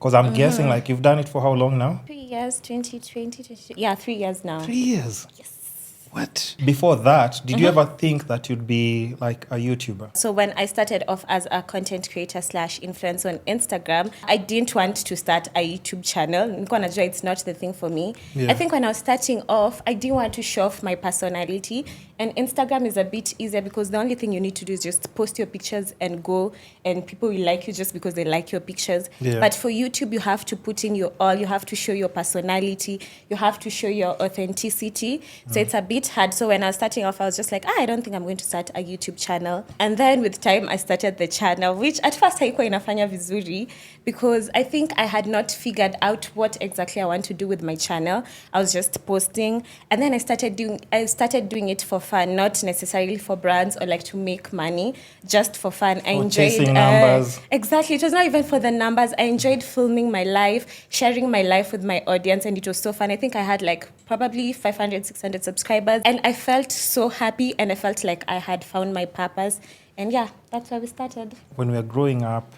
Because I'm guessing like you've done it for how long now? 3 years, 2020. Yeah, 3 years now. 3 years? Yes. What? Before that, did you ever think that you'd be like a YouTuber? So when I started off as a content creator / influencer on Instagram, I didn't want to start a YouTube channel. It's not the thing for me. Yeah. I think when I was starting off, I didn't want to show off my personality. And Instagram is a bit easier because the only thing you need to do is just post your pictures and go, and people will like you just because they like your pictures. Yeah. But for YouTube, you have to put in your all. You have to show your personality. You have to show your authenticity. So it's a bit hard. So when I was starting off, I was just like, I don't think I'm going to start a YouTube channel. And then with time, I started the channel, which at first haikuwa inafanya vizuri because I think I had not figured out what exactly I want to do with my channel. I was just posting, and then I started doing it for fun, not necessarily for brands or like to make money, just for fun. I enjoyed chasing numbers. Exactly. It was not even for the numbers. I enjoyed filming my life, sharing my life with my audience, and it was so fun. I think I had like probably 500, 600 subscribers, and I felt so happy, and I felt like I had found my purpose. And yeah, that's where we started. When we were growing up,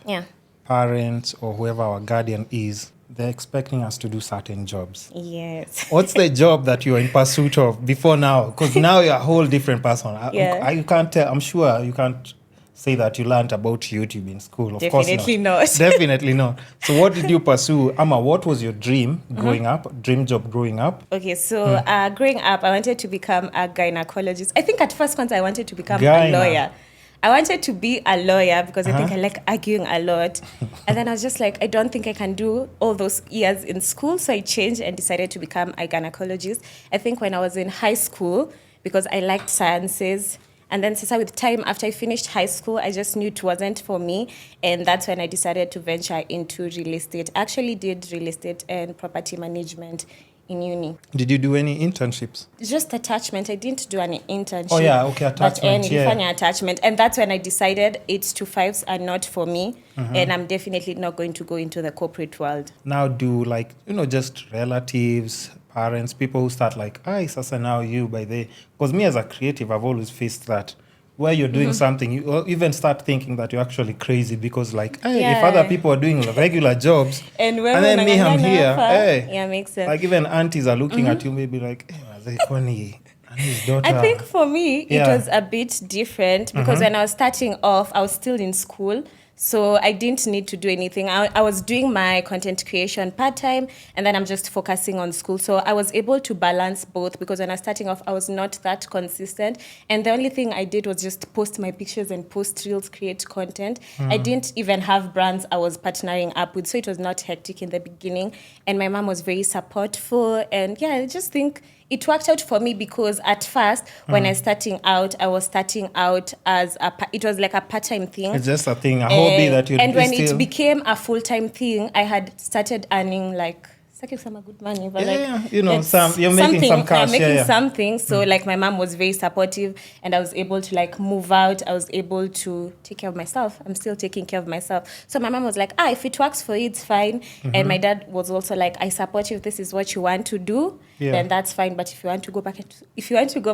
parents or whoever our guardian is, they're expecting us to do certain jobs. Yes. What's the job that you're in pursuit of before now? Because now you're a whole different person. You can't tell. I'm sure you can't say that you learned about YouTube in school. Of course not. Definitely not. So what did you pursue? Amma, what was your dream growing up? Dream job growing up? Okay, so growing up, I wanted to become a gynecologist. I think at first once I wanted to become a lawyer. I wanted to be a lawyer because I think I like arguing a lot. And then I was just like, I don't think I can do all those years in school. So I changed and decided to become a gynecologist. I think when I was in high school, because I liked sciences. And then with time, after I finished high school, I just knew it wasn't for me. And that's when I decided to venture into real estate. I actually did real estate and property management in uni. Did you do any internships? Just attachment. I didn't do any internship. Oh yeah, okay, attachment. But attachment. And that's when I decided 8-to-5s are not for me. And I'm definitely not going to go into the corporate world. Now do like, just relatives, parents, people who start like, sasa now you by the... Because me as a creative, I've always faced that. Where you're doing something, you even start thinking that you're actually crazy because like, if other people are doing regular jobs, and then me, I'm here, yeah, makes sense. Like even aunties are looking at you maybe like, hey, his daughter. I think for me, it was a bit different because when I was starting off, I was still in school. So I didn't need to do anything. I was doing my content creation part-time, and then I'm just focusing on school. So I was able to balance both because when I was starting off, I was not that consistent. And the only thing I did was just post my pictures and post reels, create content. I didn't even have brands I was partnering up with. So it was not hectic in the beginning. And my mom was very supportful. And yeah, I just think it worked out for me because at first, when I was starting out as it was like a part-time thing. It's just a thing, a hobby that you. And when it became a full-time thing, I had started earning like some good money, but you're making some cash. I'm making something. So like my mom was very supportive, and I was able to like move out. I was able to take care of myself. I'm still taking care of myself. So my mom was like, if it works for you, it's fine. And my dad was also like, I support you. If this is what you want to do, then that's fine. But if you want to go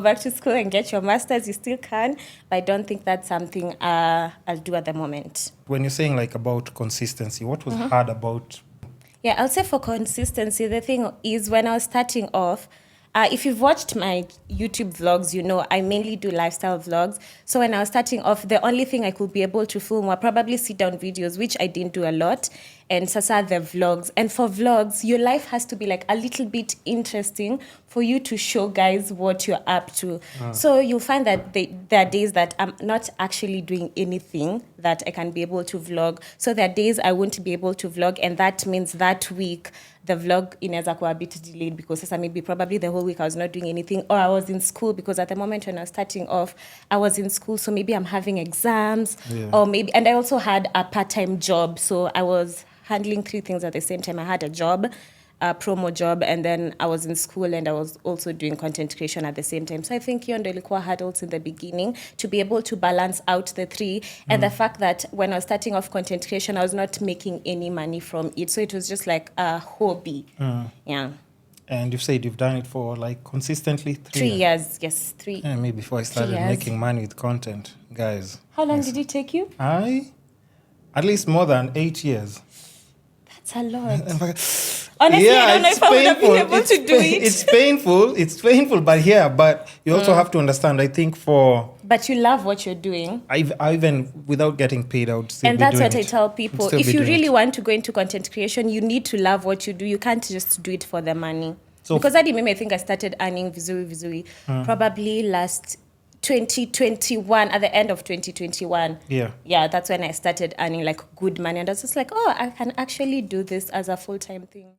back to school and get your master's, you still can. But I don't think that's something I'll do at the moment. When you're saying like about consistency, what was hard about? Yeah, I'll say for consistency, the thing is when I was starting off, if you've watched my YouTube vlogs, I mainly do lifestyle vlogs. So when I was starting off, the only thing I could be able to film were probably sit-down videos, which I didn't do a lot, and sasa the vlogs. And for vlogs, your life has to be like a little bit interesting for you to show guys what you're up to. So you'll find that there are days that I'm not actually doing anything that I can be able to vlog. So there are days I won't be able to vlog, and that means that week, the vlog inaweza kuwa a bit delayed because maybe probably the whole week I was not doing anything, or I was in school because at the moment when I was starting off, I was in school. So maybe I'm having exams or maybe, and I also had a part-time job. So I was handling 3 things at the same time. I had a job, a promo job, and then I was in school and I was also doing content creation at the same time. So I think hiyo ndio ilikuwa hurdles in the beginning to be able to balance out the 3. And the fact that when I was starting off content creation, I was not making any money from it. So it was just like a hobby. Yeah. And you've said you've done it for like consistently 3 years. Yes, 3. Yeah, maybe before I started making money with content, guys. How long did it take you? At least more than 8 years. It's a lot. Honestly, I don't know if I would have been able to do it. It's painful. It's painful, but you also have to understand, I think But you love what you're doing. I even without getting paid, I would still and be that's doing what I it. tell people. If you really want to go into content creation, you need to love what you do. You can't just do it for the money. So because I think I started earning vizuri probably last 2021, at the end of 2021. Yeah, that's when I started earning like good money. And I was just like, oh, I can actually do this as a full-time thing.